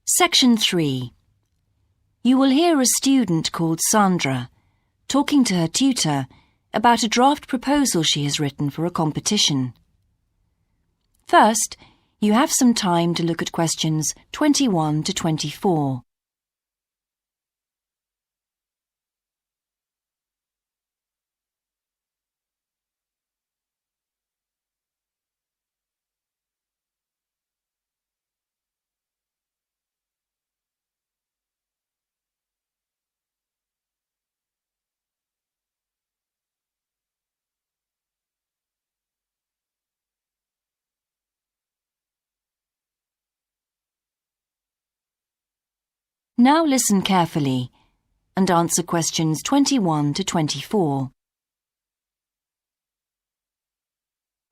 Section 3. You will hear a student called Sandra talking to her tutor about a draft proposal she has written for a competition. First, you have some time to look at questions 21 to 24. Now listen carefully and answer questions 21 to 24.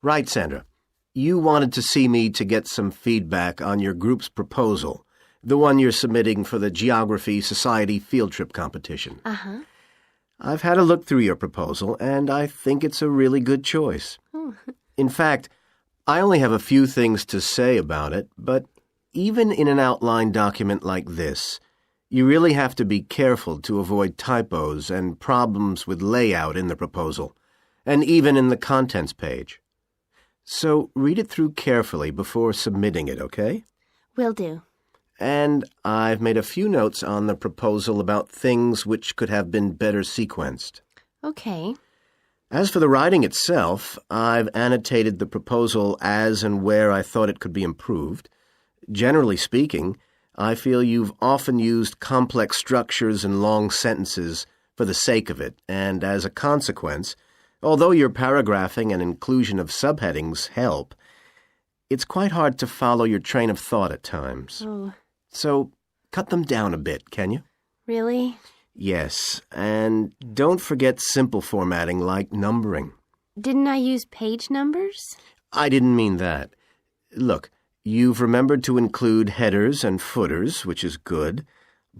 Right, Sandra. You wanted to see me to get some feedback on your group's proposal, the one you're submitting for the Geography Society field trip competition. Uh-huh. I've had a look through your proposal, and I think it's a really good choice. Oh. In fact, I only have a few things to say about it, but even in an outline document like this, you really have to be careful to avoid typos and problems with layout in the proposal, and even in the contents page. So read it through carefully before submitting it, okay? Will do. And I've made a few notes on the proposal about things which could have been better sequenced. Okay. As for the writing itself, I've annotated the proposal as and where I thought it could be improved. Generally speaking, I feel you've often used complex structures and long sentences for the sake of it, and as a consequence, although your paragraphing and inclusion of subheadings help, it's quite hard to follow your train of thought at times. Oh. So cut them down a bit, can you? Really? Yes, and don't forget simple formatting like numbering. Didn't I use page numbers? I didn't mean that. Look, you've remembered to include headers and footers, which is good,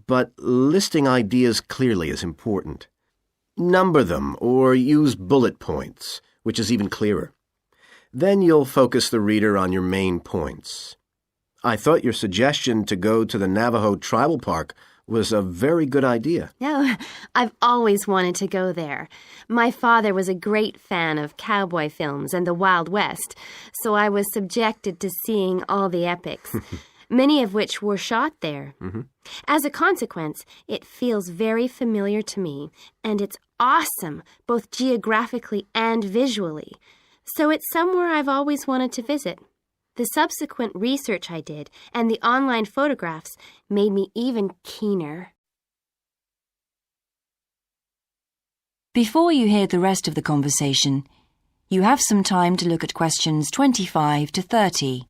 but listing ideas clearly is important. Number them or use bullet points, which is even clearer. Then you'll focus the reader on your main points. I thought your suggestion to go to the Navajo Tribal Park was a very good idea. No, I've always wanted to go there. My father was a great fan of cowboy films and the Wild West, so I was subjected to seeing all the epics, many of which were shot there. Mm-hmm. As a consequence, it feels very familiar to me, and it's awesome, both geographically and visually. So it's somewhere I've always wanted to visit. The subsequent research I did and the online photographs made me even keener. Before you hear the rest of the conversation, you have some time to look at questions 25 to 30.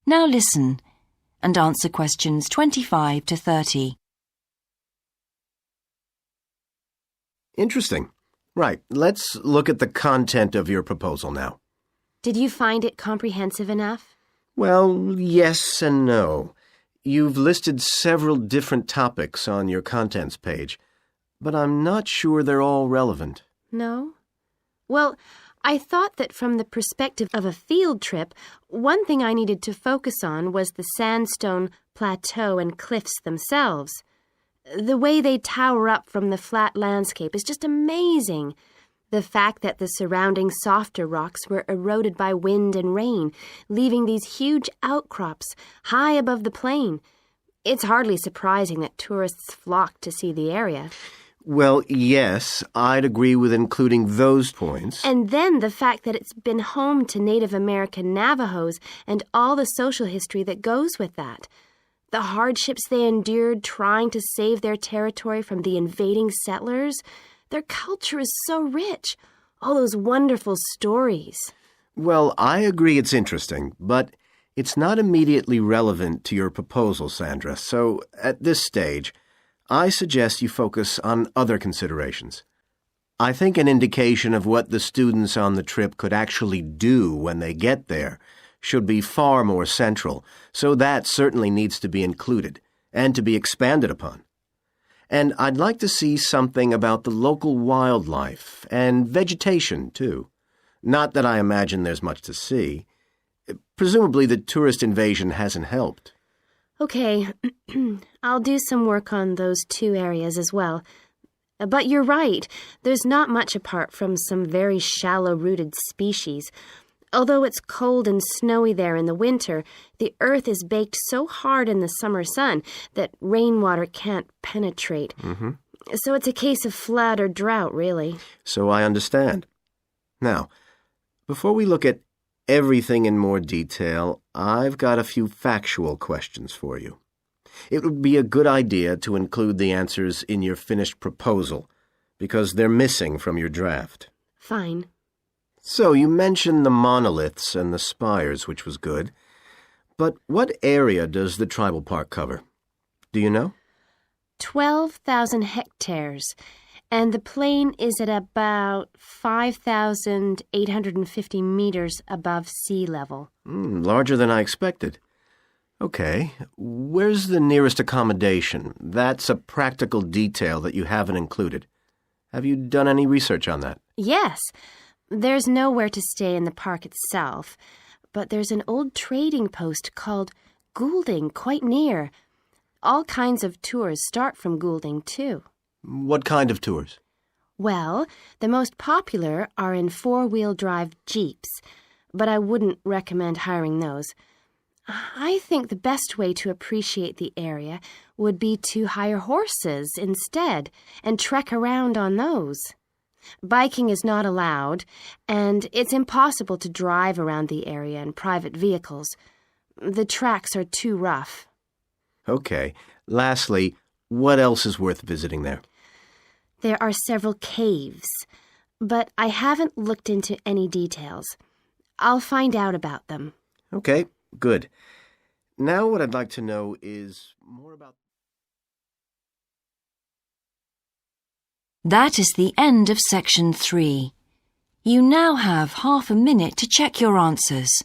Now listen and answer questions 25 to 30. Interesting. Right, let's look at the content of your proposal now. Did you find it comprehensive enough? Well, yes and no. You've listed several different topics on your contents page, but I'm not sure they're all relevant. No? Well, I thought that from the perspective of a field trip, one thing I needed to focus on was the sandstone plateau and cliffs themselves. The way they tower up from the flat landscape is just amazing. The fact that the surrounding softer rocks were eroded by wind and rain, leaving these huge outcrops high above the plain. It's hardly surprising that tourists flock to see the area. Well, yes, I'd agree with including those points. And then the fact that it's been home to Native American Navajos and all the social history that goes with that. The hardships they endured trying to save their territory from the invading settlers. Their culture is so rich. All those wonderful stories. Well, I agree it's interesting, but It's not immediately relevant to your proposal, Sandra, so at this stage, I suggest you focus on other considerations. I think an indication of what the students on the trip could actually do when they get there should be far more central, so that certainly needs to be included and to be expanded upon. And I'd like to see something about the local wildlife and vegetation, too. Not that I imagine there's much to see. Presumably the tourist invasion hasn't helped. Okay, I'll do some work on those two areas as well. But you're right, there's not much apart from some very shallow-rooted species. Although it's cold and snowy there in the winter, the earth is baked so hard in the summer sun that rainwater can't penetrate. So it's a case of flood or drought, really. So I understand. Now, before we look at everything in more detail, I've got a few factual questions for you. It would be a good idea to include the answers in your finished proposal, because they're missing from your draft. Fine. So you mentioned the monoliths and the spires, which was good. But what area does the tribal park cover? Do you know? 12,000 hectares, and the plain is at about 5,850 meters above sea level. Larger than I expected. Okay, where's the nearest accommodation? That's a practical detail that you haven't included. Have you done any research on that? Yes. There's nowhere to stay in the park itself, but there's an old trading post called Goulding quite near. All kinds of tours start from Goulding, too. What kind of tours? Well, the most popular are in four-wheel drive Jeeps, but I wouldn't recommend hiring those. I think the best way to appreciate the area would be to hire horses instead and trek around on those. Biking is not allowed, and it's impossible to drive around the area in private vehicles. The tracks are too rough. Okay. Lastly, what else is worth visiting there? There are several caves, but I haven't looked into any details. I'll find out about them. Okay, good. Now what I'd like to know is more about... That is the end of section 3. You now have half a minute to check your answers.